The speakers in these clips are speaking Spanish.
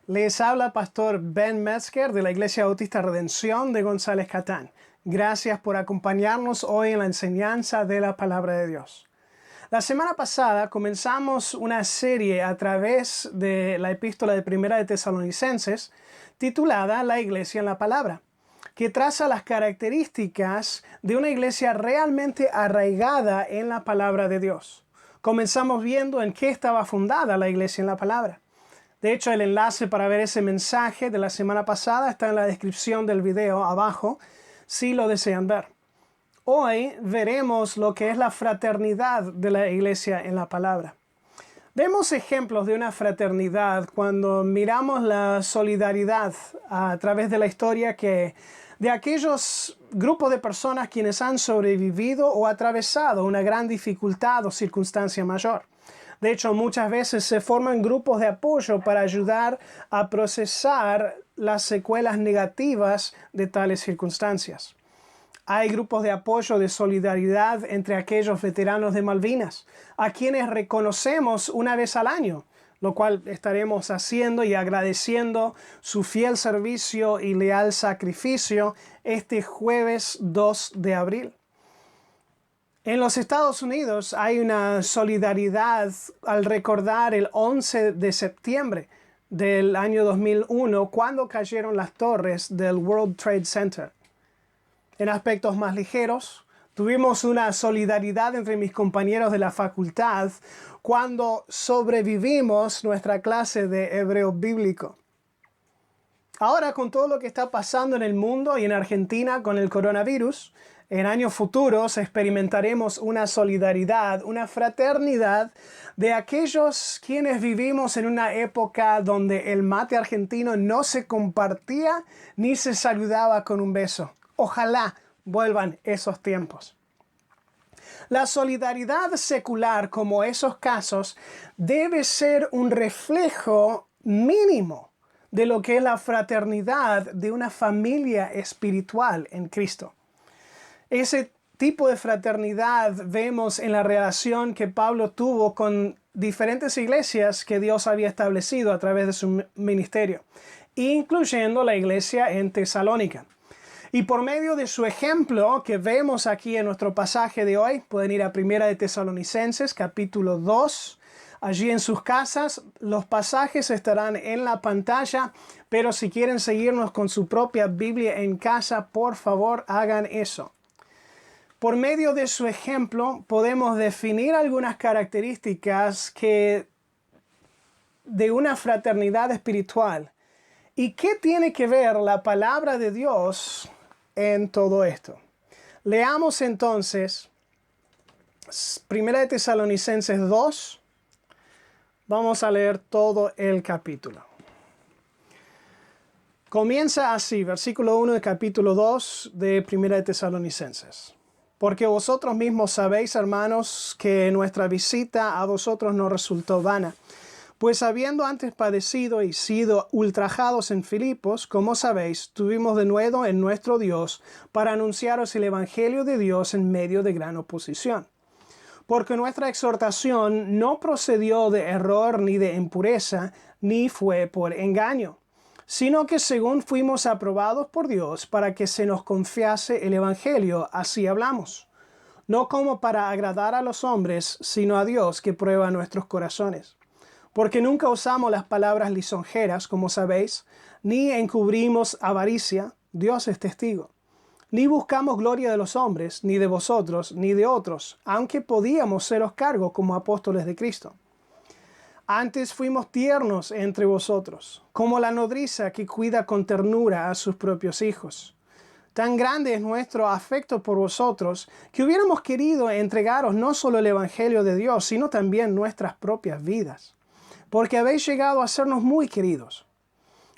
Les habla Pastor Ben Metzger de la Iglesia Bautista Redención de González Catán. Gracias por acompañarnos hoy en la enseñanza de la Palabra de Dios. La semana pasada comenzamos una serie a través de la epístola de Primera de Tesalonicenses titulada La Iglesia en la Palabra, que traza las características de una iglesia realmente arraigada en la Palabra de Dios. Comenzamos viendo en qué estaba fundada la iglesia en la Palabra. De hecho, el enlace para ver ese mensaje de la semana pasada está en la descripción del video abajo, si lo desean ver. Hoy veremos lo que es la fraternidad de la iglesia en la palabra. Vemos ejemplos de una fraternidad cuando miramos la solidaridad a través de la historia de aquellos grupos de personas quienes han sobrevivido o atravesado una gran dificultad o circunstancia mayor. De hecho, muchas veces se forman grupos de apoyo para ayudar a procesar las secuelas negativas de tales circunstancias. Hay grupos de apoyo de solidaridad entre aquellos veteranos de Malvinas, a quienes reconocemos una vez al año, lo cual estaremos haciendo y agradeciendo su fiel servicio y leal sacrificio este jueves 2 de abril. En los Estados Unidos hay una solidaridad al recordar el 11 de septiembre del año 2001, cuando cayeron las torres del World Trade Center. En aspectos más ligeros, tuvimos una solidaridad entre mis compañeros de la facultad cuando sobrevivimos nuestra clase de hebreo bíblico. Ahora, con todo lo que está pasando en el mundo y en Argentina con el coronavirus, en años futuros experimentaremos una solidaridad, una fraternidad de aquellos quienes vivimos en una época donde el mate argentino no se compartía ni se saludaba con un beso. Ojalá vuelvan esos tiempos. La solidaridad secular, como esos casos, debe ser un reflejo mínimo de lo que es la fraternidad de una familia espiritual en Cristo. Ese tipo de fraternidad vemos en la relación que Pablo tuvo con diferentes iglesias que Dios había establecido a través de su ministerio, incluyendo la iglesia en Tesalónica. Y por medio de su ejemplo que vemos aquí en nuestro pasaje de hoy, pueden ir a Primera de Tesalonicenses, capítulo 2, allí en sus casas. Los pasajes estarán en la pantalla, pero si quieren seguirnos con su propia Biblia en casa, por favor hagan eso. Por medio de su ejemplo podemos definir algunas características de una fraternidad espiritual. ¿Y qué tiene que ver la palabra de Dios en todo esto? Leamos entonces 1 de Tesalonicenses 2. Vamos a leer todo el capítulo. Comienza así, versículo 1 de capítulo 2 de 1 de Tesalonicenses. Porque vosotros mismos sabéis, hermanos, que nuestra visita a vosotros no resultó vana. Pues habiendo antes padecido y sido ultrajados en Filipos, como sabéis, tuvimos de nuevo en nuestro Dios para anunciaros el Evangelio de Dios en medio de gran oposición. Porque nuestra exhortación no procedió de error ni de impureza, ni fue por engaño, sino que según fuimos aprobados por Dios para que se nos confiase el Evangelio, así hablamos. No como para agradar a los hombres, sino a Dios que prueba nuestros corazones. Porque nunca usamos las palabras lisonjeras, como sabéis, ni encubrimos avaricia, Dios es testigo. Ni buscamos gloria de los hombres, ni de vosotros, ni de otros, aunque podíamos seros cargo como apóstoles de Cristo. Antes fuimos tiernos entre vosotros, como la nodriza que cuida con ternura a sus propios hijos. Tan grande es nuestro afecto por vosotros, que hubiéramos querido entregaros no solo el Evangelio de Dios, sino también nuestras propias vidas, porque habéis llegado a sernos muy queridos.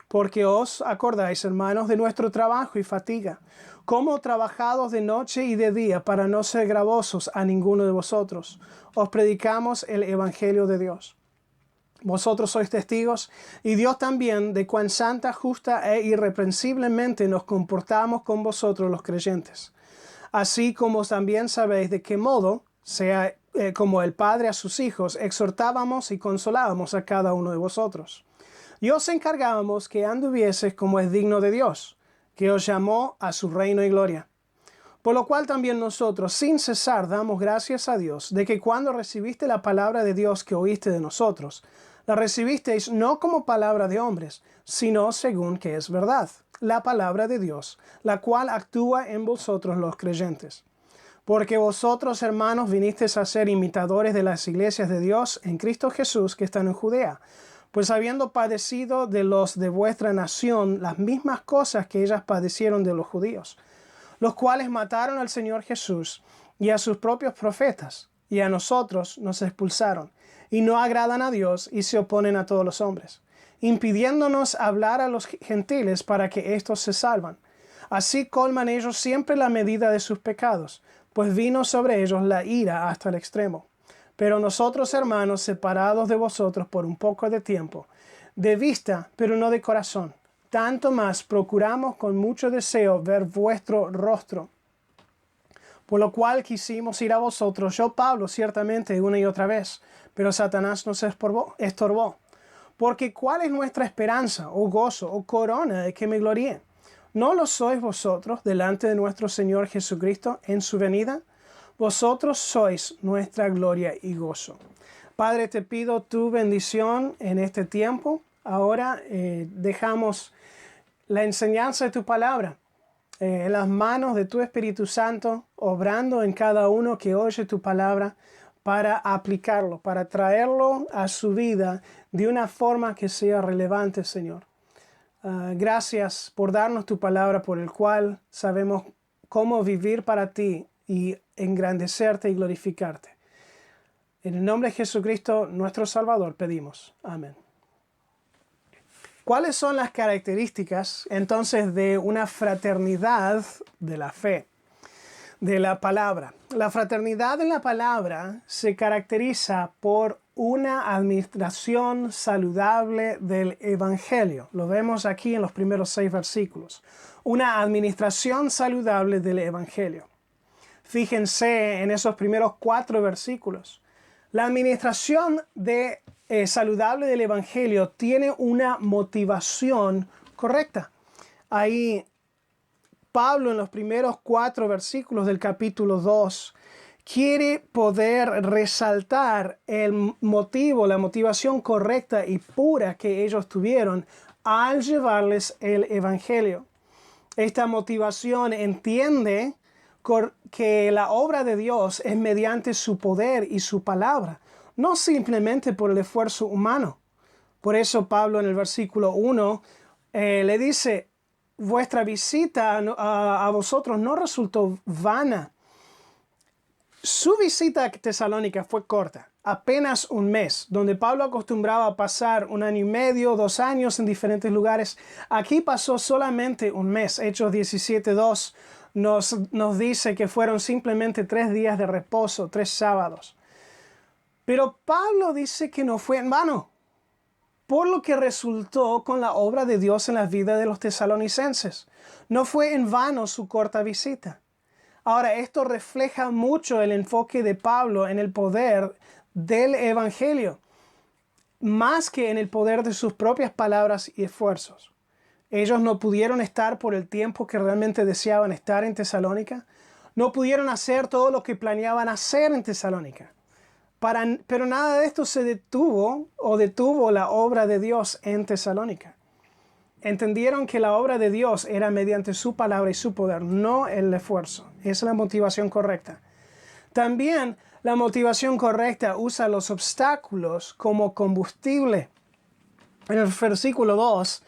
Porque os acordáis, hermanos, de nuestro trabajo y fatiga, como trabajados de noche y de día para no ser gravosos a ninguno de vosotros. Os predicamos el Evangelio de Dios. Vosotros sois testigos, y Dios también, de cuán santa, justa e irreprensiblemente nos comportamos con vosotros los creyentes. Así como también sabéis de qué modo, sea como el Padre a sus hijos, exhortábamos y consolábamos a cada uno de vosotros. Y os encargábamos que anduvieseis como es digno de Dios, que os llamó a su reino y gloria. Por lo cual también nosotros, sin cesar, damos gracias a Dios, de que cuando recibiste la palabra de Dios que oíste de nosotros, la recibisteis no como palabra de hombres, sino según que es verdad, la palabra de Dios, la cual actúa en vosotros los creyentes. Porque vosotros, hermanos, vinisteis a ser imitadores de las iglesias de Dios en Cristo Jesús que están en Judea, pues habiendo padecido de los de vuestra nación las mismas cosas que ellas padecieron de los judíos, los cuales mataron al Señor Jesús y a sus propios profetas, y a nosotros nos expulsaron, y no agradan a Dios y se oponen a todos los hombres, impidiéndonos hablar a los gentiles para que éstos se salvan. Así colman ellos siempre la medida de sus pecados, pues vino sobre ellos la ira hasta el extremo. Pero nosotros, hermanos, separados de vosotros por un poco de tiempo, de vista, pero no de corazón, tanto más procuramos con mucho deseo ver vuestro rostro. Por lo cual quisimos ir a vosotros, yo Pablo, ciertamente una y otra vez, pero Satanás nos estorbó. Porque ¿cuál es nuestra esperanza, o gozo, o corona de que me gloríe? ¿No lo sois vosotros delante de nuestro Señor Jesucristo en su venida? Vosotros sois nuestra gloria y gozo. Padre, te pido tu bendición en este tiempo. Ahora dejamos la enseñanza de tu palabra en las manos de tu Espíritu Santo, obrando en cada uno que oye tu palabra para aplicarlo, para traerlo a su vida de una forma que sea relevante, Señor. Gracias por darnos tu palabra, por el cual sabemos cómo vivir para ti y engrandecerte y glorificarte. En el nombre de Jesucristo, nuestro Salvador, pedimos. Amén. ¿Cuáles son las características entonces de una fraternidad de la fe, de la palabra? La fraternidad de la palabra se caracteriza por una administración saludable del Evangelio. Lo vemos aquí en los primeros 6 versículos. Una administración saludable del Evangelio. Fíjense en esos primeros 4 versículos. La administración saludable del Evangelio tiene una motivación correcta. Ahí Pablo en los primeros 4 versículos del capítulo 2 quiere poder resaltar el motivo, la motivación correcta y pura que ellos tuvieron al llevarles el Evangelio. Esta motivación entiende que la obra de Dios es mediante su poder y su palabra, no simplemente por el esfuerzo humano. Por eso Pablo en el versículo 1 le dice, vuestra visita a vosotros no resultó vana. Su visita a Tesalónica fue corta, apenas un mes, donde Pablo acostumbraba a pasar 1 año y medio, 2 años en diferentes lugares. Aquí pasó solamente un mes. Hechos 17:2 nos dice que fueron simplemente 3 días de reposo, 3 sábados. Pero Pablo dice que no fue en vano, por lo que resultó con la obra de Dios en la vida de los tesalonicenses. No fue en vano su corta visita. Ahora, esto refleja mucho el enfoque de Pablo en el poder del Evangelio, más que en el poder de sus propias palabras y esfuerzos. Ellos no pudieron estar por el tiempo que realmente deseaban estar en Tesalónica. No pudieron hacer todo lo que planeaban hacer en Tesalónica. Pero nada de esto se detuvo la obra de Dios en Tesalónica. Entendieron que la obra de Dios era mediante su palabra y su poder, no el esfuerzo. Esa es la motivación correcta. También la motivación correcta usa los obstáculos como combustible. En el versículo 2,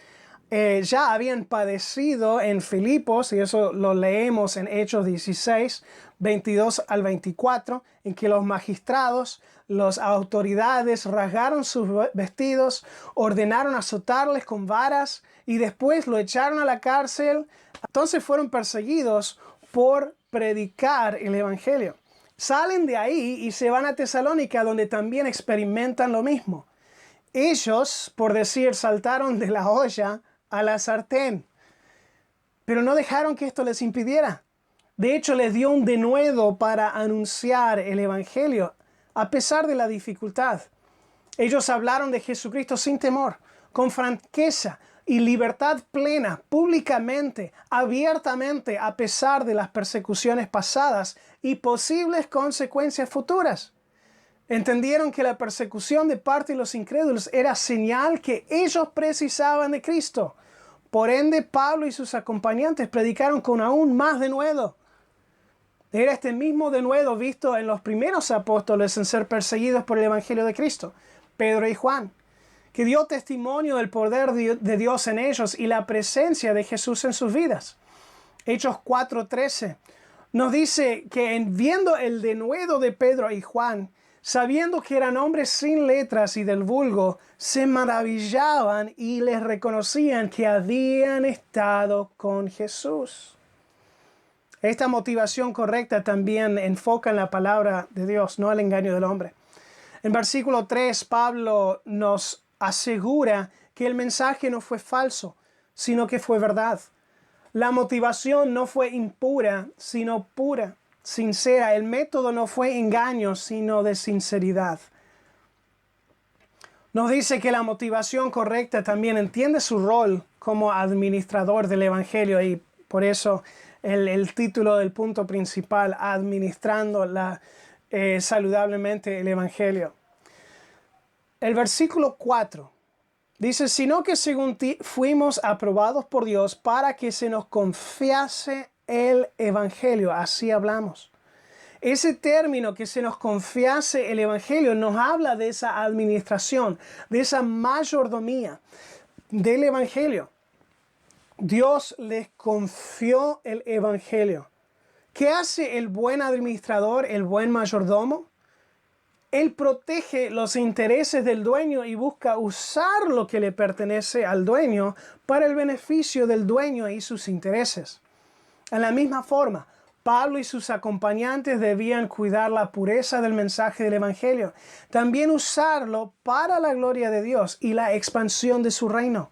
ya habían padecido en Filipos, y eso lo leemos en Hechos 16, 22 al 24, en que los magistrados, las autoridades rasgaron sus vestidos, ordenaron azotarles con varas y después lo echaron a la cárcel. Entonces fueron perseguidos por predicar el Evangelio. Salen de ahí y se van a Tesalónica, donde también experimentan lo mismo. Ellos, por decir, saltaron de la olla a la sartén, pero no dejaron que esto les impidiera. De hecho, les dio un denuedo para anunciar el Evangelio, a pesar de la dificultad. Ellos hablaron de Jesucristo sin temor, con franqueza y libertad plena, públicamente, abiertamente, a pesar de las persecuciones pasadas y posibles consecuencias futuras. Entendieron que la persecución de parte de los incrédulos era señal que ellos precisaban de Cristo. Por ende, Pablo y sus acompañantes predicaron con aún más denuedo. Era este mismo denuedo visto en los primeros apóstoles en ser perseguidos por el Evangelio de Cristo, Pedro y Juan, que dio testimonio del poder de Dios en ellos y la presencia de Jesús en sus vidas. Hechos 4:13 nos dice que viendo el denuedo de Pedro y Juan, sabiendo que eran hombres sin letras y del vulgo, se maravillaban y les reconocían que habían estado con Jesús. Esta motivación correcta también enfoca en la palabra de Dios, no al engaño del hombre. En versículo 3, Pablo nos asegura que el mensaje no fue falso, sino que fue verdad. La motivación no fue impura, sino pura, sincera. El método no fue engaño, sino de sinceridad. Nos dice que la motivación correcta también entiende su rol como administrador del Evangelio, y por eso el título del punto principal, administrando saludablemente el Evangelio. El versículo 4 dice, sino que según ti fuimos aprobados por Dios para que se nos confiase el Evangelio. Así hablamos. Ese término, que se nos confiase el Evangelio, nos habla de esa administración, de esa mayordomía del Evangelio. Dios les confió el Evangelio. ¿Qué hace el buen administrador, el buen mayordomo? Él protege los intereses del dueño y busca usar lo que le pertenece al dueño para el beneficio del dueño y sus intereses. En la misma forma, Pablo y sus acompañantes debían cuidar la pureza del mensaje del Evangelio, también usarlo para la gloria de Dios y la expansión de su reino.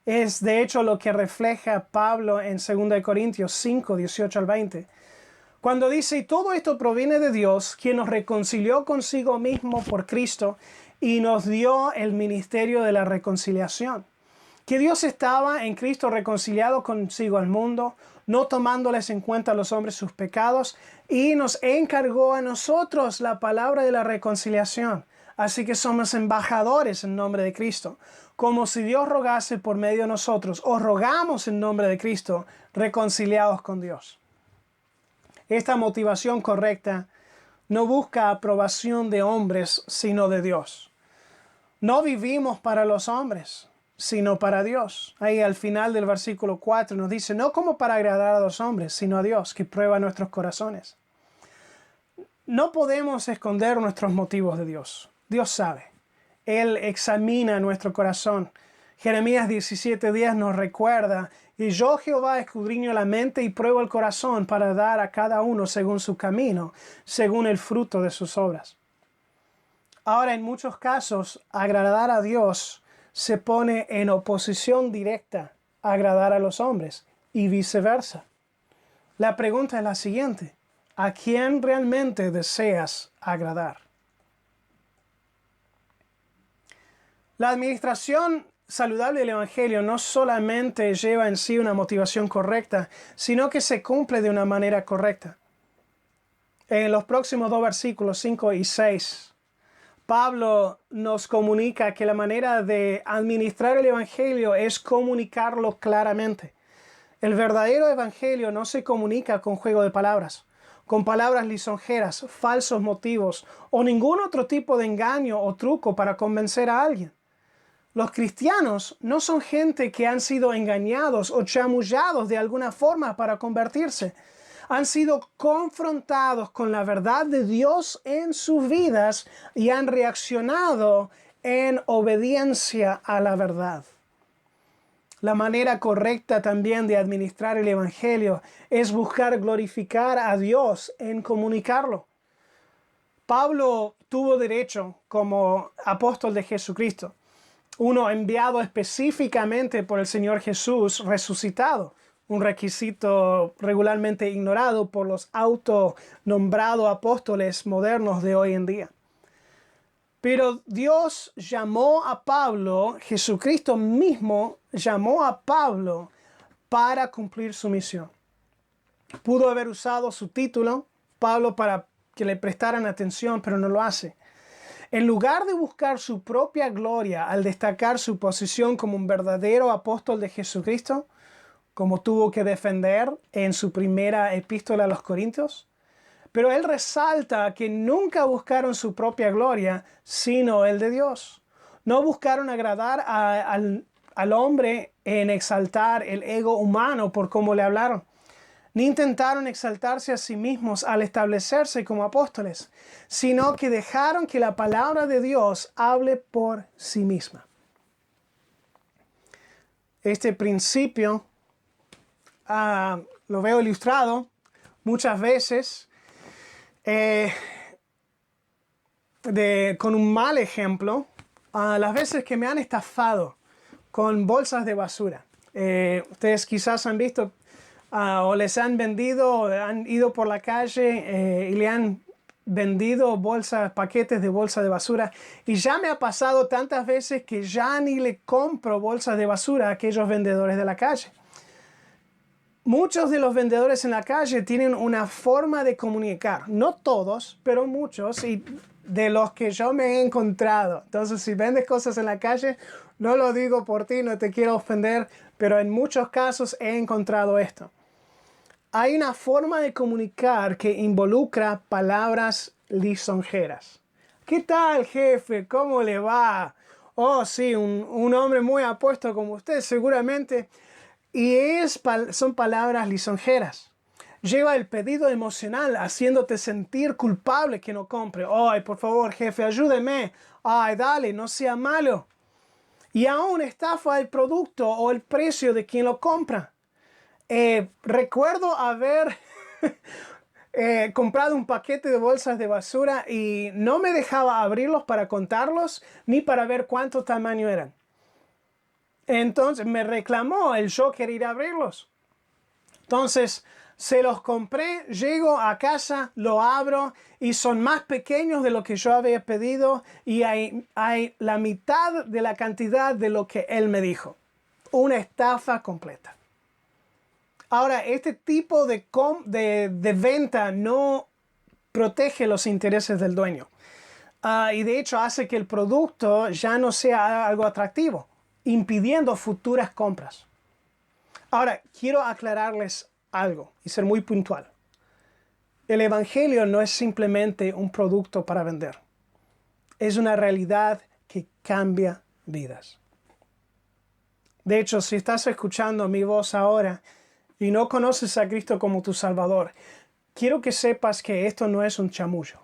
Es de hecho lo que refleja Pablo en 2 Corintios 5, 18 al 20. Cuando dice, y todo esto proviene de Dios, quien nos reconcilió consigo mismo por Cristo y nos dio el ministerio de la reconciliación. Que Dios estaba en Cristo reconciliado consigo al mundo, no tomándoles en cuenta a los hombres sus pecados, y nos encargó a nosotros la palabra de la reconciliación. Así que somos embajadores en nombre de Cristo. Como si Dios rogase por medio de nosotros, os rogamos en nombre de Cristo, reconciliados con Dios. Esta motivación correcta no busca aprobación de hombres, sino de Dios. No vivimos para los hombres, sino para Dios. Ahí al final del versículo 4 nos dice, no como para agradar a los hombres, sino a Dios, que prueba nuestros corazones. No podemos esconder nuestros motivos de Dios. Dios sabe. Él examina nuestro corazón. Jeremías 17:10 nos recuerda, y yo Jehová escudriño la mente y pruebo el corazón para dar a cada uno según su camino, según el fruto de sus obras. Ahora, en muchos casos, agradar a Dios se pone en oposición directa a agradar a los hombres y viceversa. La pregunta es la siguiente: ¿a quién realmente deseas agradar? La administración saludable del Evangelio no solamente lleva en sí una motivación correcta, sino que se cumple de una manera correcta. En los próximos 2 versículos, 5 y 6, Pablo nos comunica que la manera de administrar el Evangelio es comunicarlo claramente. El verdadero Evangelio no se comunica con juego de palabras, con palabras lisonjeras, falsos motivos o ningún otro tipo de engaño o truco para convencer a alguien. Los cristianos no son gente que han sido engañados o chamullados de alguna forma para convertirse. Han sido confrontados con la verdad de Dios en sus vidas y han reaccionado en obediencia a la verdad. La manera correcta también de administrar el Evangelio es buscar glorificar a Dios en comunicarlo. Pablo tuvo derecho, como apóstol de Jesucristo, uno enviado específicamente por el Señor Jesús resucitado, un requisito regularmente ignorado por los autonombrados apóstoles modernos de hoy en día. Pero Dios llamó a Pablo, Jesucristo mismo llamó a Pablo para cumplir su misión. Pudo haber usado su título, Pablo, para que le prestaran atención, pero no lo hace. En lugar de buscar su propia gloria al destacar su posición como un verdadero apóstol de Jesucristo, como tuvo que defender en su primera epístola a los Corintios, pero él resalta que nunca buscaron su propia gloria, sino el de Dios. No buscaron agradar al hombre en exaltar el ego humano por cómo le hablaron, ni intentaron exaltarse a sí mismos al establecerse como apóstoles, sino que dejaron que la palabra de Dios hable por sí misma. Este principio lo veo ilustrado muchas veces con un mal ejemplo, las veces que me han estafado con bolsas de basura. Ustedes quizás han visto o les han vendido, han ido por la calle y le han vendido paquetes de bolsas de basura, y ya me ha pasado tantas veces que ya ni le compro bolsas de basura a aquellos vendedores de la calle. Muchos de los vendedores en la calle tienen una forma de comunicar, no todos, pero muchos, y de los que yo me he encontrado. Entonces, si vendes cosas en la calle, no lo digo por ti, no te quiero ofender, pero en muchos casos he encontrado esto. Hay una forma de comunicar que involucra palabras lisonjeras. ¿Qué tal, jefe? ¿Cómo le va? Oh, sí, un hombre muy apuesto como usted, seguramente. Y son palabras lisonjeras. Lleva el pedido emocional, haciéndote sentir culpable que no compre. Ay, por favor, jefe, ayúdeme. Ay, dale, no sea malo. Y aún estafa el producto o el precio de quien lo compra. Recuerdo haber comprado un paquete de bolsas de basura y no me dejaba abrirlos para contarlos ni para ver cuánto tamaño eran. Entonces me reclamó el yo querer abrirlos. Entonces se los compré, llego a casa, lo abro y son más pequeños de lo que yo había pedido y hay la mitad de la cantidad de lo que él me dijo. Una estafa completa. Ahora, este tipo de venta no protege los intereses del dueño. Y de hecho hace que el producto ya no sea algo atractivo, impidiendo futuras compras. Ahora, quiero aclararles algo y ser muy puntual. El Evangelio no es simplemente un producto para vender. Es una realidad que cambia vidas. De hecho, si estás escuchando mi voz ahora y no conoces a Cristo como tu Salvador, quiero que sepas que esto no es un chamullo,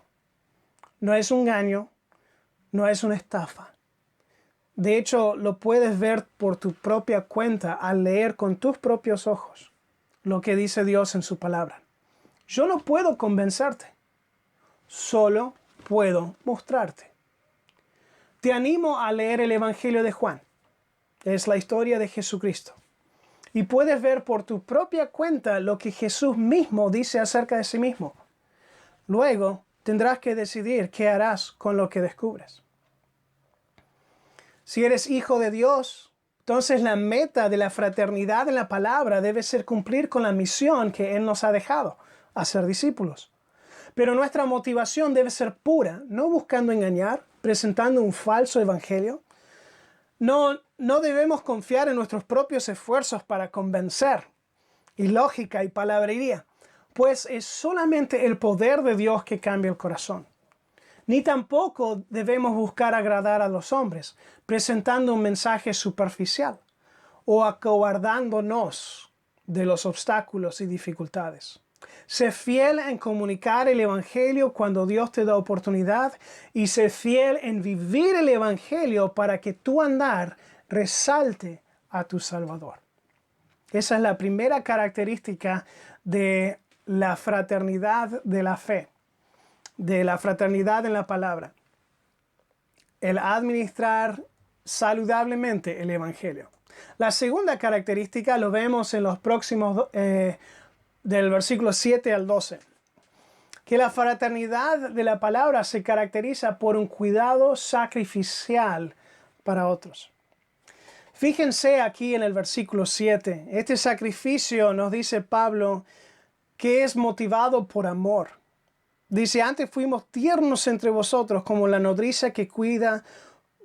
no es un engaño, no es una estafa. De hecho, lo puedes ver por tu propia cuenta al leer con tus propios ojos lo que dice Dios en su palabra. Yo no puedo convencerte, solo puedo mostrarte. Te animo a leer el Evangelio de Juan. Es la historia de Jesucristo. Y puedes ver por tu propia cuenta lo que Jesús mismo dice acerca de sí mismo. Luego tendrás que decidir qué harás con lo que descubres. Si eres hijo de Dios, entonces la meta de la fraternidad en la palabra debe ser cumplir con la misión que Él nos ha dejado, hacer discípulos. Pero nuestra motivación debe ser pura, no buscando engañar, presentando un falso evangelio. No debemos confiar en nuestros propios esfuerzos para convencer, y lógica y palabrería, pues es solamente el poder de Dios que cambia el corazón. Ni tampoco debemos buscar agradar a los hombres, presentando un mensaje superficial o acobardándonos de los obstáculos y dificultades. Sé fiel en comunicar el Evangelio cuando Dios te da oportunidad y sé fiel en vivir el Evangelio para que tu andar resalte a tu Salvador. Esa es la primera característica de la fraternidad de la fe, de la fraternidad en la palabra. El administrar saludablemente el Evangelio. La segunda característica lo vemos en los próximos del versículo 7 al 12. que la fraternidad de la palabra se caracteriza por un cuidado sacrificial para otros. Fíjense aquí en el versículo 7. Este sacrificio, nos dice Pablo, que es motivado por amor. Dice, antes fuimos tiernos entre vosotros como la nodriza que cuida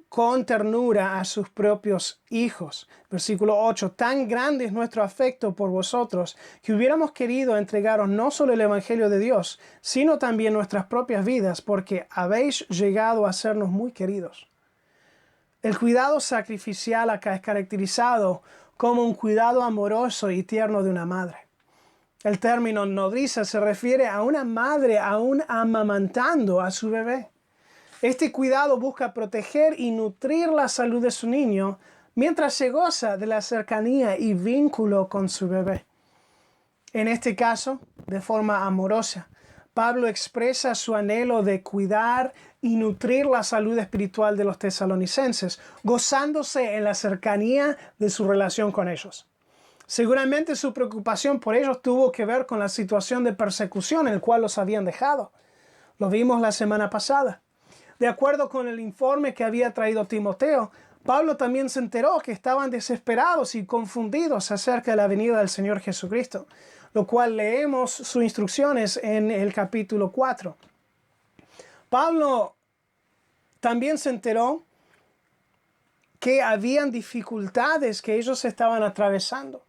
con ternura a sus propios hijos. Versículo 8, tan grande es nuestro afecto por vosotros que hubiéramos querido entregaros no solo el Evangelio de Dios, sino también nuestras propias vidas, porque habéis llegado a sernos muy queridos. El cuidado sacrificial acá es caracterizado como un cuidado amoroso y tierno de una madre. El término nodriza se refiere a una madre aún amamantando a su bebé. Este cuidado busca proteger y nutrir la salud de su niño mientras se goza de la cercanía y vínculo con su bebé. En este caso, de forma amorosa, Pablo expresa su anhelo de cuidar y nutrir la salud espiritual de los tesalonicenses, gozándose en la cercanía de su relación con ellos. Seguramente su preocupación por ellos tuvo que ver con la situación de persecución en la cual los habían dejado. Lo vimos la semana pasada. De acuerdo con el informe que había traído Timoteo, Pablo también se enteró que estaban desesperados y confundidos acerca de la venida del Señor Jesucristo, lo cual leemos sus instrucciones en el capítulo 4. Pablo también se enteró que habían dificultades que ellos estaban atravesando,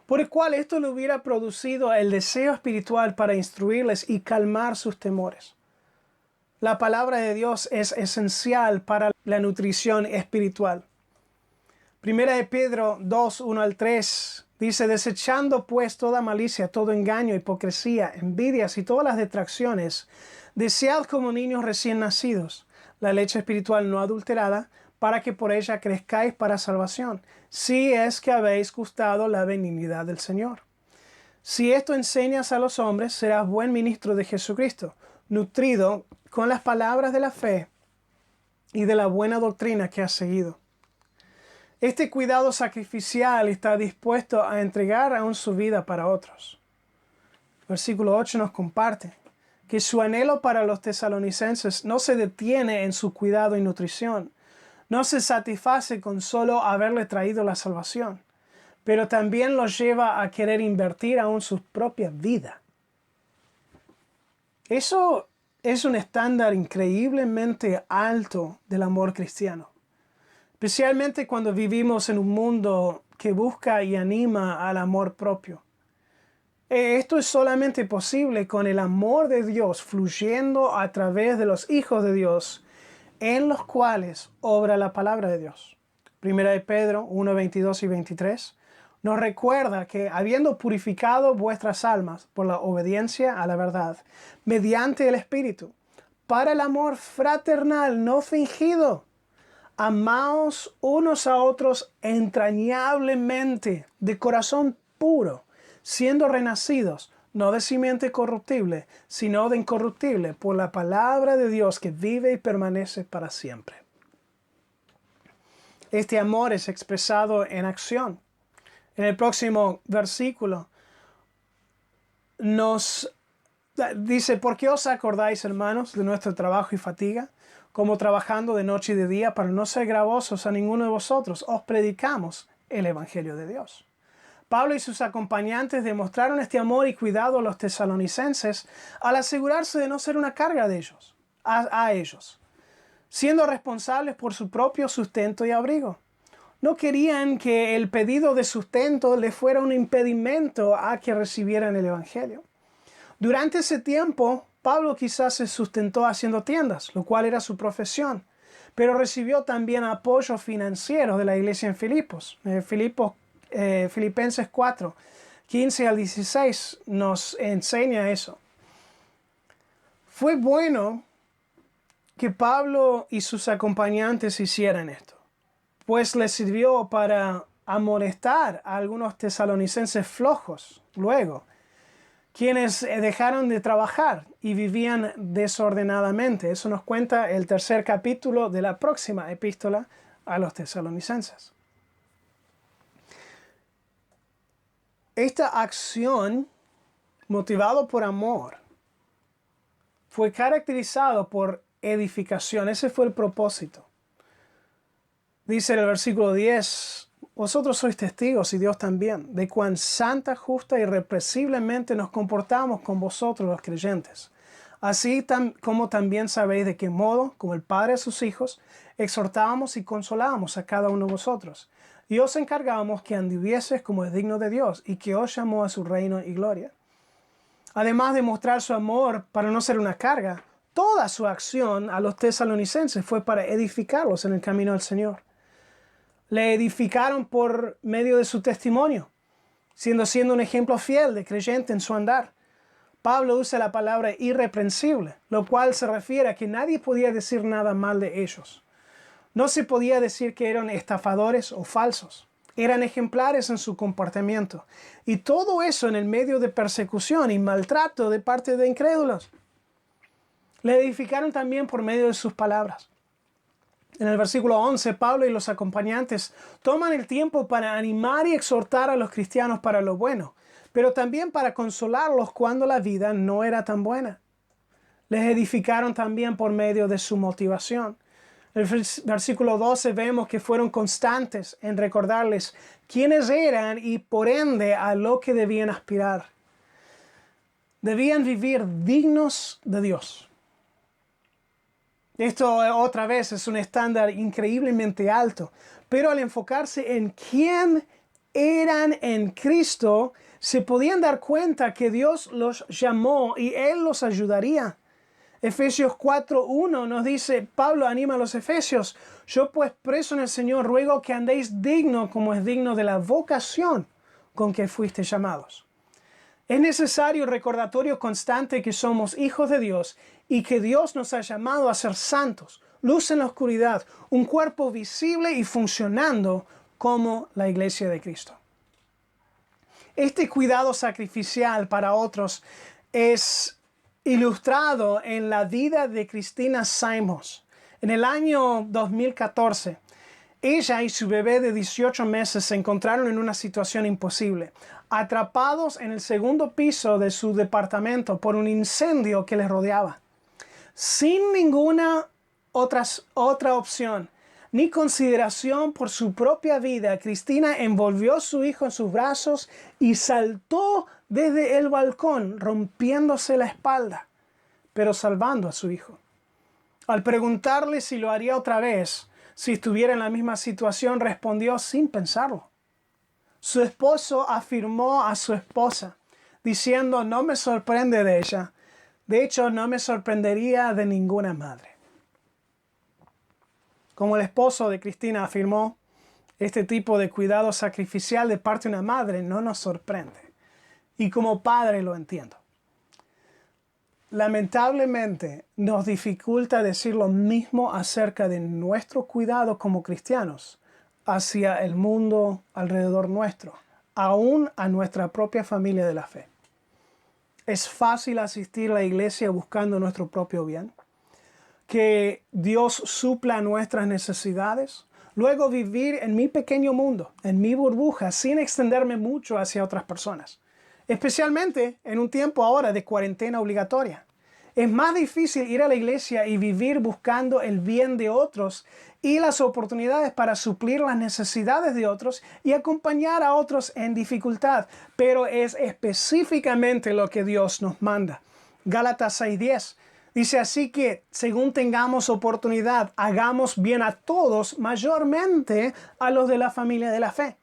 por el cual esto le hubiera producido el deseo espiritual para instruirles y calmar sus temores. La palabra de Dios es esencial para la nutrición espiritual. Primera de Pedro 2, 1 al 3 dice, desechando pues toda malicia, todo engaño, hipocresía, envidias y todas las detracciones, desead como niños recién nacidos la leche espiritual no adulterada, para que por ella crezcáis para salvación, si es que habéis gustado la benignidad del Señor. Si esto enseñas a los hombres, serás buen ministro de Jesucristo, nutrido con las palabras de la fe y de la buena doctrina que has seguido. Este cuidado sacrificial está dispuesto a entregar aún su vida para otros. Versículo 8 nos comparte que su anhelo para los tesalonicenses no se detiene en su cuidado y nutrición. No se satisface con solo haberle traído la salvación, pero también los lleva a querer invertir aún su propia vida. Eso es un estándar increíblemente alto del amor cristiano, especialmente cuando vivimos en un mundo que busca y anima al amor propio. Esto es solamente posible con el amor de Dios fluyendo a través de los hijos de Dios, en los cuales obra la palabra de Dios. Primera de Pedro 1, 22 y 23 nos recuerda que habiendo purificado vuestras almas por la obediencia a la verdad, mediante el Espíritu, para el amor fraternal no fingido, amaos unos a otros entrañablemente, de corazón puro, siendo renacidos, no de simiente corruptible, sino de incorruptible, por la palabra de Dios que vive y permanece para siempre. Este amor es expresado en acción. En el próximo versículo nos dice, ¿por qué os acordáis, hermanos, de nuestro trabajo y fatiga? Como trabajando de noche y de día para no ser gravosos a ninguno de vosotros, os predicamos el Evangelio de Dios. Pablo y sus acompañantes demostraron este amor y cuidado a los tesalonicenses al asegurarse de no ser una carga de ellos, a ellos, siendo responsables por su propio sustento y abrigo. No querían que el pedido de sustento les fuera un impedimento a que recibieran el Evangelio. Durante ese tiempo, Pablo quizás se sustentó haciendo tiendas, lo cual era su profesión, pero recibió también apoyo financiero de la iglesia en Filipos. Filipenses 4, 15 al 16 nos enseña eso. Fue bueno que Pablo y sus acompañantes hicieran esto, pues les sirvió para amonestar a algunos tesalonicenses flojos luego, quienes dejaron de trabajar y vivían desordenadamente. Eso nos cuenta el 3er capítulo de la próxima epístola a los tesalonicenses. Esta acción, motivado por amor, fue caracterizado por edificación. Ese fue el propósito. Dice en el versículo 10, vosotros sois testigos y Dios también, de cuán santa, justa y irrepresiblemente nos comportamos con vosotros los creyentes. Así como también sabéis de qué modo, como el Padre a sus hijos, exhortábamos y consolábamos a cada uno de vosotros. Y os encargábamos que anduvieses como es digno de Dios y que os llamó a su reino y gloria. Además de mostrar su amor para no ser una carga, toda su acción a los tesalonicenses fue para edificarlos en el camino del Señor. Le edificaron por medio de su testimonio, siendo un ejemplo fiel de creyente en su andar. Pablo usa la palabra irreprensible, lo cual se refiere a que nadie podía decir nada mal de ellos. No se podía decir que eran estafadores o falsos. Eran ejemplares en su comportamiento. Y todo eso en el medio de persecución y maltrato de parte de incrédulos. Le edificaron también por medio de sus palabras. En el versículo 11, Pablo y los acompañantes toman el tiempo para animar y exhortar a los cristianos para lo bueno, pero también para consolarlos cuando la vida no era tan buena. Les edificaron también por medio de su motivación. En el versículo 12 vemos que fueron constantes en recordarles quiénes eran y por ende a lo que debían aspirar. Debían vivir dignos de Dios. Esto otra vez es un estándar increíblemente alto, pero al enfocarse en quién eran en Cristo, se podían dar cuenta que Dios los llamó y Él los ayudaría. Efesios 4:1 nos dice, Pablo anima a los efesios, yo pues preso en el Señor ruego que andéis digno como es digno de la vocación con que fuisteis llamados. Es necesario el recordatorio constante que somos hijos de Dios y que Dios nos ha llamado a ser santos, luz en la oscuridad, un cuerpo visible y funcionando como la iglesia de Cristo. Este cuidado sacrificial para otros es ilustrado en la vida de Christina Simons. En el año 2014, ella y su bebé de 18 meses se encontraron en una situación imposible, atrapados en el segundo piso de su departamento por un incendio que les rodeaba. Sin ninguna otra opción ni consideración por su propia vida, Christina envolvió a su hijo en sus brazos y saltó desde el balcón, rompiéndose la espalda, pero salvando a su hijo. Al preguntarle si lo haría otra vez, si estuviera en la misma situación, respondió sin pensarlo. Su esposo afirmó a su esposa, diciendo, no me sorprende de ella. De hecho, no me sorprendería de ninguna madre. Como el esposo de Christina afirmó, este tipo de cuidado sacrificial de parte de una madre no nos sorprende. Y como padre lo entiendo. Lamentablemente nos dificulta decir lo mismo acerca de nuestro cuidado como cristianos hacia el mundo alrededor nuestro, aún a nuestra propia familia de la fe. Es fácil asistir a la iglesia buscando nuestro propio bien, que Dios supla nuestras necesidades, luego vivir en mi pequeño mundo, en mi burbuja, sin extenderme mucho hacia otras personas. Especialmente en un tiempo ahora de cuarentena obligatoria. Es más difícil ir a la iglesia y vivir buscando el bien de otros y las oportunidades para suplir las necesidades de otros y acompañar a otros en dificultad. Pero es específicamente lo que Dios nos manda. Gálatas 6:10 dice así que según tengamos oportunidad, hagamos bien a todos, mayormente a los de la familia de la fe.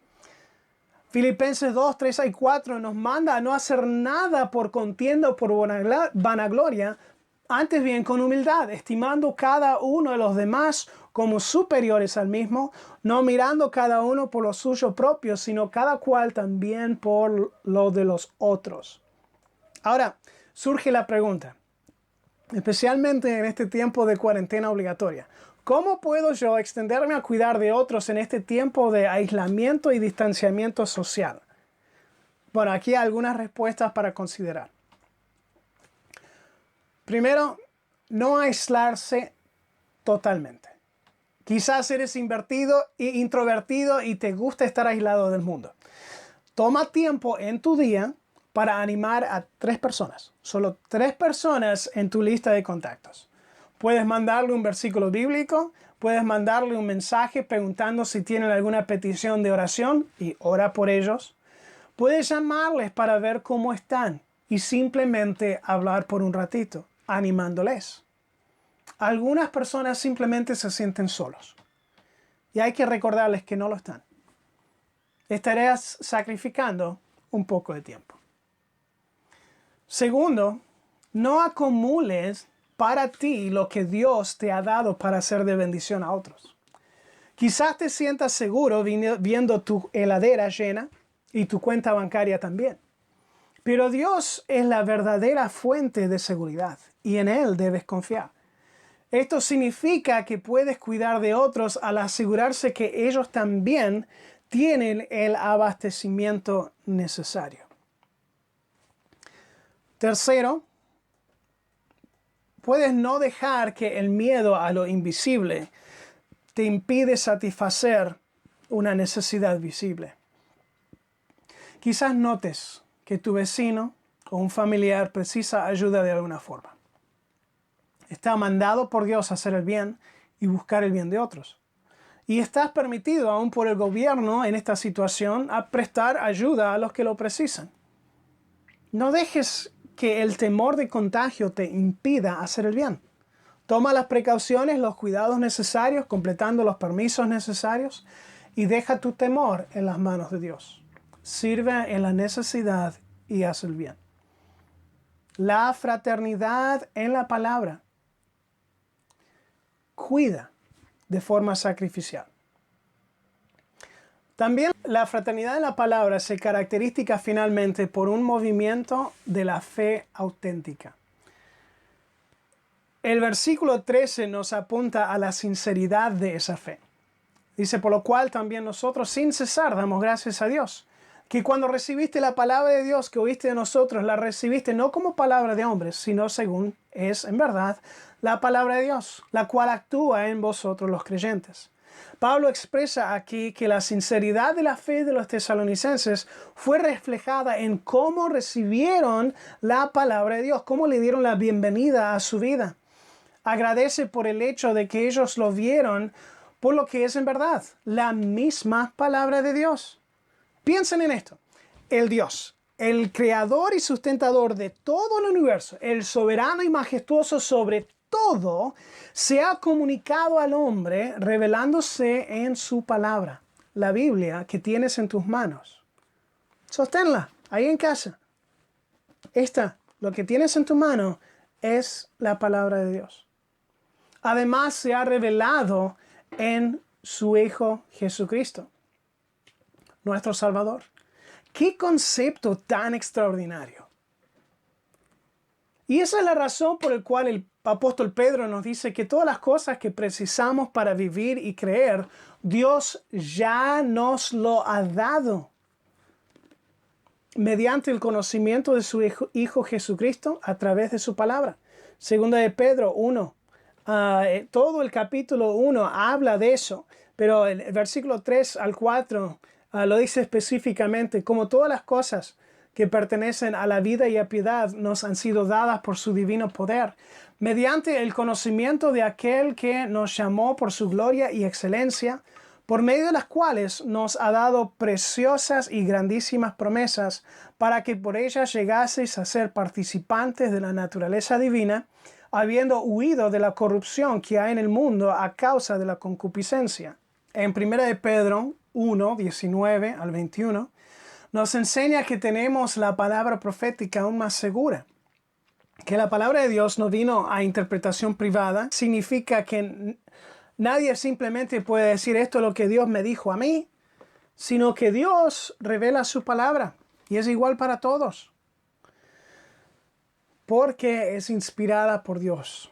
Filipenses 2:3-4 nos manda a no hacer nada por contienda o por vanagloria, antes bien con humildad, estimando cada uno de los demás como superiores al mismo, no mirando cada uno por lo suyo propio, sino cada cual también por lo de los otros. Ahora, surge la pregunta, especialmente en este tiempo de cuarentena obligatoria. ¿Cómo puedo yo extenderme a cuidar de otros en este tiempo de aislamiento y distanciamiento social? Bueno, aquí hay algunas respuestas para considerar. Primero, no aislarse totalmente. Quizás eres introvertido y te gusta estar aislado del mundo. Toma tiempo en tu día para animar a 3 personas. Solo 3 personas en tu lista de contactos. Puedes mandarle un versículo bíblico, puedes mandarle un mensaje preguntando si tienen alguna petición de oración y ora por ellos. Puedes llamarles para ver cómo están y simplemente hablar por un ratito, animándoles. Algunas personas simplemente se sienten solos y hay que recordarles que no lo están. Estarás sacrificando un poco de tiempo. Segundo, no acumules para ti lo que Dios te ha dado para ser de bendición a otros. Quizás te sientas seguro viendo tu heladera llena y tu cuenta bancaria también. Pero Dios es la verdadera fuente de seguridad y en Él debes confiar. Esto significa que puedes cuidar de otros al asegurarse que ellos también tienen el abastecimiento necesario. Tercero, puedes no dejar que el miedo a lo invisible te impide satisfacer una necesidad visible. Quizás notes que tu vecino o un familiar precisa ayuda de alguna forma. Está mandado por Dios a hacer el bien y buscar el bien de otros. Y estás permitido aún por el gobierno en esta situación a prestar ayuda a los que lo precisan. No dejes que el temor de contagio te impida hacer el bien. Toma las precauciones, los cuidados necesarios, completando los permisos necesarios y deja tu temor en las manos de Dios. Sirve en la necesidad y haz el bien. La fraternidad en la palabra. Cuida de forma sacrificial. También la fraternidad en la palabra se caracteriza finalmente por un movimiento de la fe auténtica. El versículo 13 nos apunta a la sinceridad de esa fe. Dice, por lo cual también nosotros sin cesar damos gracias a Dios, que cuando recibiste la palabra de Dios que oíste de nosotros, la recibiste no como palabra de hombres, sino según es en verdad la palabra de Dios, la cual actúa en vosotros los creyentes. Pablo expresa aquí que la sinceridad de la fe de los tesalonicenses fue reflejada en cómo recibieron la palabra de Dios, cómo le dieron la bienvenida a su vida. Agradece por el hecho de que ellos lo vieron por lo que es en verdad, la misma palabra de Dios. Piensen en esto. El Dios, el creador y sustentador de todo el universo, el soberano y majestuoso sobre todo, se ha comunicado al hombre revelándose en su palabra, la Biblia que tienes en tus manos. Sosténla ahí en casa. Lo que tienes en tu mano es la palabra de Dios. Además se ha revelado en su Hijo Jesucristo, nuestro Salvador. ¡Qué concepto tan extraordinario! Y esa es la razón por la cual el apóstol Pedro nos dice que todas las cosas que precisamos para vivir y creer, Dios ya nos lo ha dado mediante el conocimiento de su Hijo Jesucristo a través de su palabra. Segunda de Pedro 1. Todo el capítulo 1 habla de eso, pero el versículo 3 al 4 lo dice específicamente, como todas las cosas que pertenecen a la vida y a piedad nos han sido dadas por su divino poder, mediante el conocimiento de aquel que nos llamó por su gloria y excelencia, por medio de las cuales nos ha dado preciosas y grandísimas promesas, para que por ellas llegaseis a ser participantes de la naturaleza divina, habiendo huido de la corrupción que hay en el mundo a causa de la concupiscencia. En 1 de Pedro 1, 19 al 21, nos enseña que tenemos la palabra profética aún más segura. Que la palabra de Dios no vino a interpretación privada, significa que nadie simplemente puede decir esto es lo que Dios me dijo a mí, sino que Dios revela su palabra y es igual para todos. Porque es inspirada por Dios.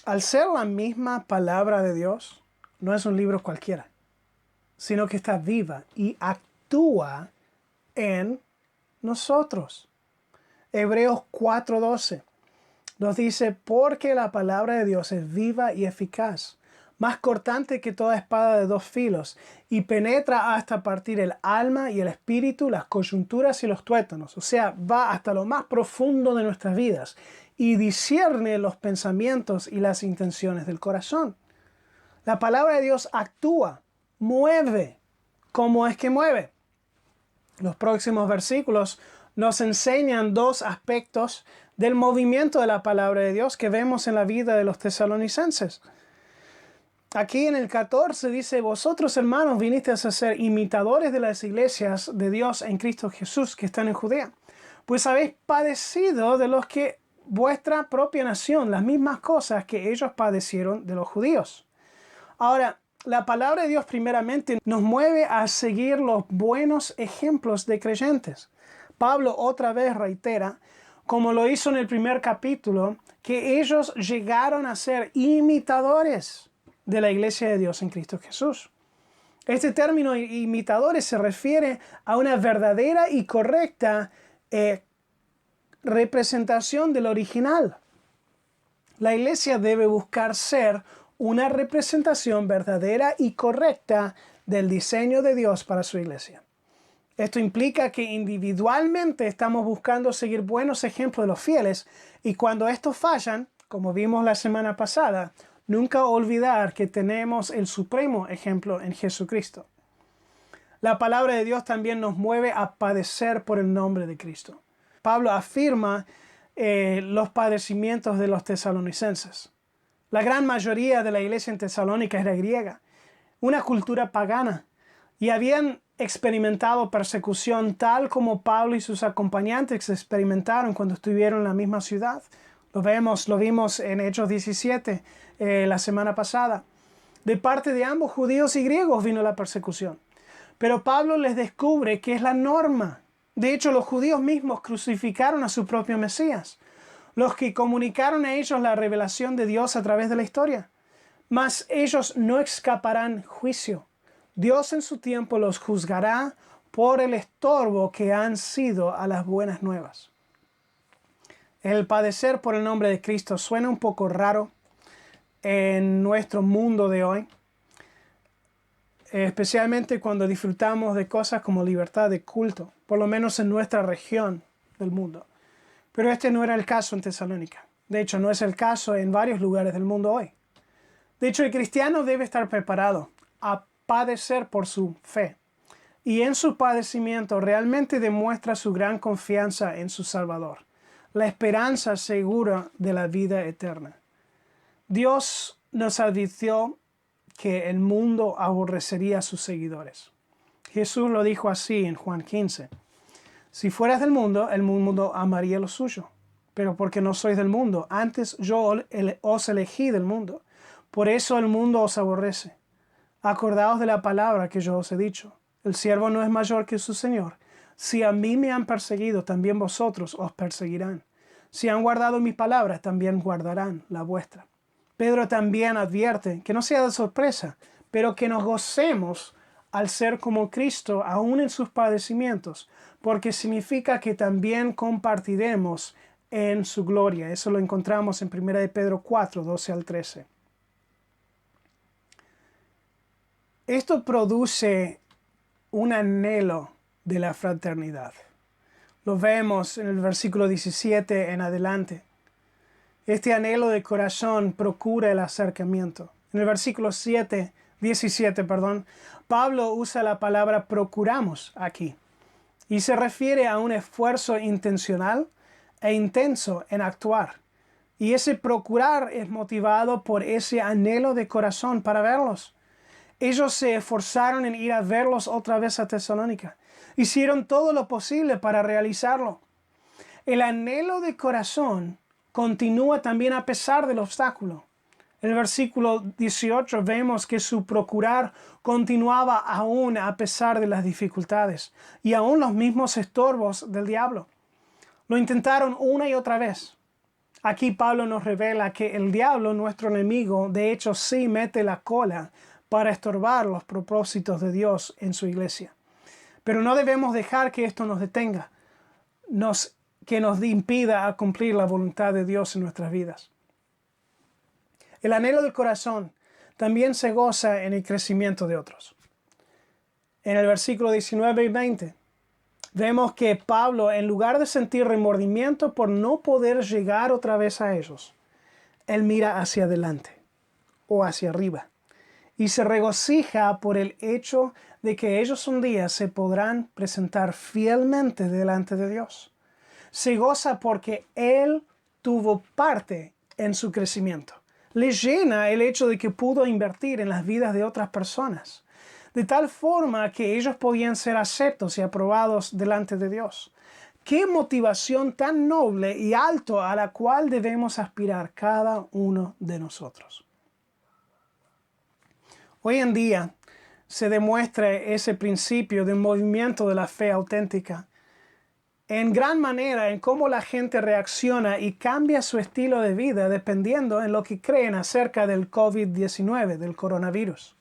Al ser la misma palabra de Dios, no es un libro cualquiera, sino que está viva y actúa en nosotros. Hebreos 4:12 nos dice, porque la palabra de Dios es viva y eficaz, más cortante que toda espada de dos filos, y penetra hasta partir el alma y el espíritu, las coyunturas y los tuétanos. O sea, va hasta lo más profundo de nuestras vidas y discierne los pensamientos y las intenciones del corazón. La palabra de Dios actúa, mueve. ¿Cómo es que mueve? Los próximos versículos nos enseñan dos aspectos del movimiento de la palabra de Dios que vemos en la vida de los tesalonicenses. Aquí en el 14 dice, vosotros hermanos vinisteis a ser imitadores de las iglesias de Dios en Cristo Jesús que están en Judea, pues habéis padecido de los que vuestra propia nación, las mismas cosas que ellos padecieron de los judíos. Ahora, la palabra de Dios primeramente nos mueve a seguir los buenos ejemplos de creyentes. Pablo otra vez reitera, como lo hizo en el primer capítulo, que ellos llegaron a ser imitadores de la iglesia de Dios en Cristo Jesús. Este término imitadores se refiere a una verdadera y correcta representación del original. La iglesia debe buscar ser una representación verdadera y correcta del diseño de Dios para su iglesia. Esto implica que individualmente estamos buscando seguir buenos ejemplos de los fieles y cuando estos fallan, como vimos la semana pasada, nunca olvidar que tenemos el supremo ejemplo en Jesucristo. La palabra de Dios también nos mueve a padecer por el nombre de Cristo. Pablo afirma los padecimientos de los tesalonicenses. La gran mayoría de la iglesia en Tesalónica era griega, una cultura pagana, y habían experimentado persecución tal como Pablo y sus acompañantes experimentaron cuando estuvieron en la misma ciudad. Lo vimos en Hechos 17 la semana pasada. De parte de ambos, judíos y griegos, vino la persecución. Pero Pablo les descubre que es la norma. De hecho, los judíos mismos crucificaron a su propio Mesías, los que comunicaron a ellos la revelación de Dios a través de la historia. Mas ellos no escaparán juicio. Dios en su tiempo los juzgará por el estorbo que han sido a las buenas nuevas. El padecer por el nombre de Cristo suena un poco raro en nuestro mundo de hoy, especialmente cuando disfrutamos de cosas como libertad de culto, por lo menos en nuestra región del mundo. Pero este no era el caso en Tesalónica. De hecho, no es el caso en varios lugares del mundo hoy. De hecho, el cristiano debe estar preparado a padecer por su fe. Y en su padecimiento realmente demuestra su gran confianza en su Salvador, la esperanza segura de la vida eterna. Dios nos advirtió que el mundo aborrecería a sus seguidores. Jesús lo dijo así en Juan 15. Si fueras del mundo, el mundo amaría lo suyo. Pero porque no sois del mundo, antes yo os elegí del mundo. Por eso el mundo os aborrece. Acordaos de la palabra que yo os he dicho. El siervo no es mayor que su Señor. Si a mí me han perseguido, también vosotros os perseguirán. Si han guardado mis palabras, también guardarán la vuestra. Pedro también advierte que no sea de sorpresa, pero que nos gocemos al ser como Cristo aún en sus padecimientos, porque significa que también compartiremos en su gloria. Eso lo encontramos en 1 de Pedro 4, 12 al 13. Esto produce un anhelo de la fraternidad. Lo vemos en el versículo 17 en adelante. Este anhelo de corazón procura el acercamiento. En el versículo 17, Pablo usa la palabra procuramos aquí y se refiere a un esfuerzo intencional e intenso en actuar. Y ese procurar es motivado por ese anhelo de corazón para verlos. Ellos se esforzaron en ir a verlos otra vez a Tesalónica. Hicieron todo lo posible para realizarlo. El anhelo de corazón continúa también a pesar del obstáculo. En el versículo 18 vemos que su procurar continuaba aún a pesar de las dificultades y aún los mismos estorbos del diablo. Lo intentaron una y otra vez. Aquí Pablo nos revela que el diablo, nuestro enemigo, de hecho sí mete la cola para estorbar los propósitos de Dios en su iglesia. Pero no debemos dejar que esto nos detenga, que nos impida a cumplir la voluntad de Dios en nuestras vidas. El anhelo del corazón también se goza en el crecimiento de otros. En el versículo 19 y 20, vemos que Pablo, en lugar de sentir remordimiento por no poder llegar otra vez a ellos, él mira hacia adelante o hacia arriba y se regocija por el hecho de que ellos un día se podrán presentar fielmente delante de Dios. Se goza porque él tuvo parte en su crecimiento. Le llena el hecho de que pudo invertir en las vidas de otras personas, de tal forma que ellos podían ser aceptos y aprobados delante de Dios. ¡Qué motivación tan noble y alto a la cual debemos aspirar cada uno de nosotros! Hoy en día se demuestra ese principio de un movimiento de la fe auténtica en gran manera en cómo la gente reacciona y cambia su estilo de vida dependiendo en lo que creen acerca del COVID-19, del coronavirus.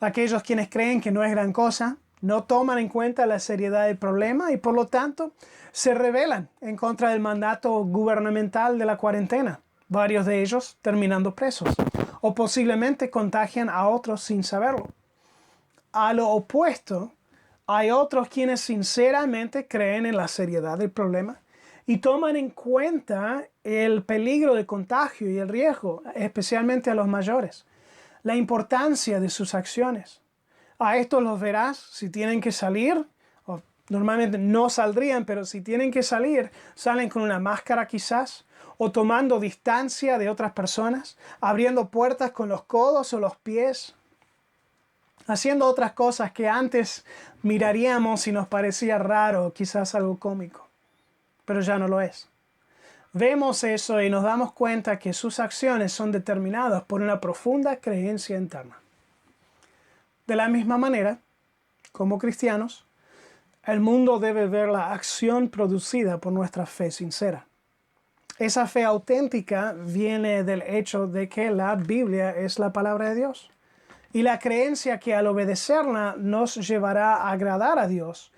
Aquellos quienes creen que no es gran cosa, no toman en cuenta la seriedad del problema y por lo tanto se rebelan en contra del mandato gubernamental de la cuarentena, varios de ellos terminando presos, o posiblemente contagian a otros sin saberlo. A lo opuesto, hay otros quienes sinceramente creen en la seriedad del problema y toman en cuenta el peligro de contagio y el riesgo, especialmente a los mayores, la importancia de sus acciones. A estos los verás si tienen que salir, o normalmente no saldrían, pero si tienen que salir, salen con una máscara quizás, o tomando distancia de otras personas, abriendo puertas con los codos o los pies, haciendo otras cosas que antes miraríamos y nos parecía raro, quizás algo cómico, pero ya no lo es. Vemos eso y nos damos cuenta que sus acciones son determinadas por una profunda creencia interna. De la misma manera, como cristianos, el mundo debe ver la acción producida por nuestra fe sincera. Esa fe auténtica viene del hecho de que la Biblia es la palabra de Dios y la creencia que al obedecerla nos llevará a agradar a Dios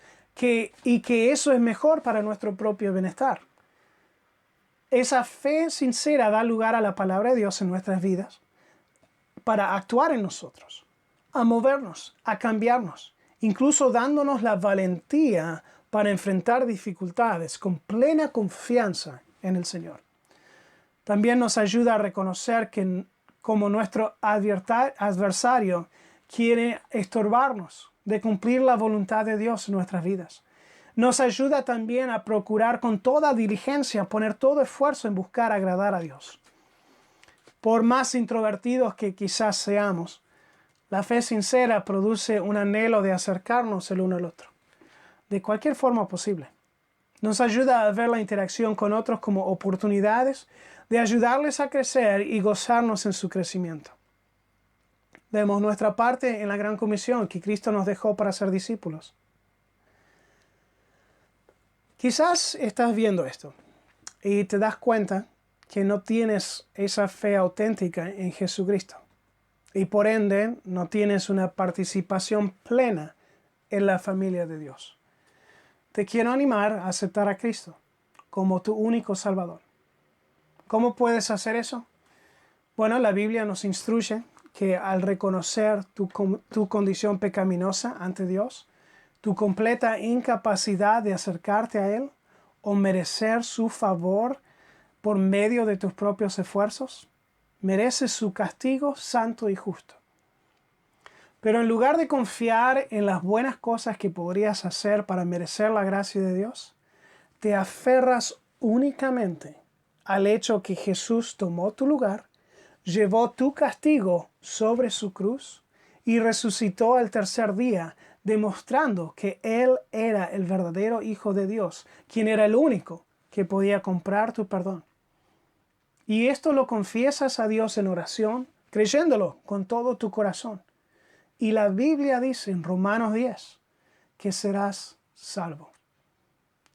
y que eso es mejor para nuestro propio bienestar. Esa fe sincera da lugar a la palabra de Dios en nuestras vidas para actuar en nosotros, a movernos, a cambiarnos, incluso dándonos la valentía para enfrentar dificultades con plena confianza en el Señor. También nos ayuda a reconocer que como nuestro adversario quiere estorbarnos de cumplir la voluntad de Dios en nuestras vidas. Nos ayuda también a procurar con toda diligencia, poner todo esfuerzo en buscar agradar a Dios. Por más introvertidos que quizás seamos, la fe sincera produce un anhelo de acercarnos el uno al otro, de cualquier forma posible. Nos ayuda a ver la interacción con otros como oportunidades de ayudarles a crecer y gozarnos en su crecimiento. Vemos nuestra parte en la gran comisión que Cristo nos dejó para ser discípulos. Quizás estás viendo esto y te das cuenta que no tienes esa fe auténtica en Jesucristo y por ende no tienes una participación plena en la familia de Dios. Te quiero animar a aceptar a Cristo como tu único Salvador. ¿Cómo puedes hacer eso? Bueno, la Biblia nos instruye que al reconocer tu condición pecaminosa ante Dios, tu completa incapacidad de acercarte a Él o merecer su favor por medio de tus propios esfuerzos, mereces su castigo santo y justo. Pero en lugar de confiar en las buenas cosas que podrías hacer para merecer la gracia de Dios, te aferras únicamente al hecho que Jesús tomó tu lugar, llevó tu castigo sobre su cruz y resucitó al tercer día, demostrando que Él era el verdadero Hijo de Dios, quien era el único que podía comprar tu perdón. Y esto lo confiesas a Dios en oración, creyéndolo con todo tu corazón. Y la Biblia dice en Romanos 10 que serás salvo.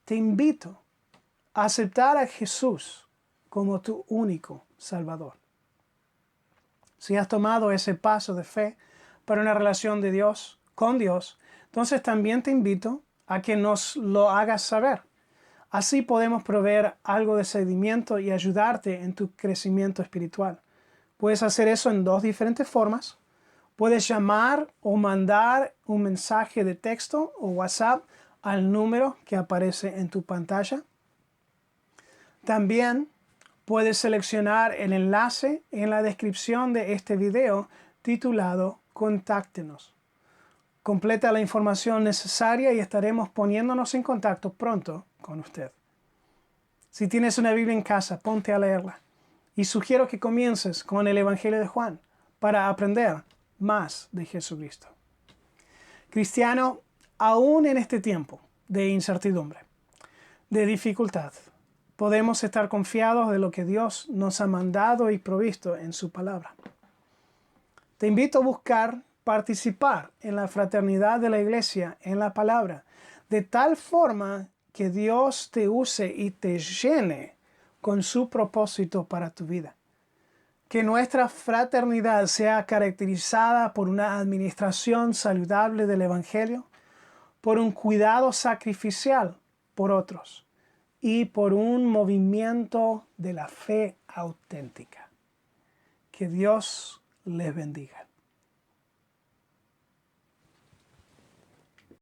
Te invito a aceptar a Jesús como tu único Salvador. Si has tomado ese paso de fe para una relación de Dios con Dios, entonces también te invito a que nos lo hagas saber. Así podemos proveer algo de seguimiento y ayudarte en tu crecimiento espiritual. Puedes hacer eso en dos diferentes formas. Puedes llamar o mandar un mensaje de texto o WhatsApp al número que aparece en tu pantalla. También puedes seleccionar el enlace en la descripción de este video titulado Contáctenos. Completa la información necesaria y estaremos poniéndonos en contacto pronto con usted. Si tienes una Biblia en casa, ponte a leerla. Y sugiero que comiences con el Evangelio de Juan para aprender más de Jesucristo. Cristiano, aún en este tiempo de incertidumbre, de dificultad, podemos estar confiados de lo que Dios nos ha mandado y provisto en su palabra. Te invito a buscar participar en la fraternidad de la iglesia en la palabra, de tal forma que Dios te use y te llene con su propósito para tu vida. Que nuestra fraternidad sea caracterizada por una administración saludable del Evangelio, por un cuidado sacrificial por otros y por un movimiento de la fe auténtica. Que Dios les bendiga.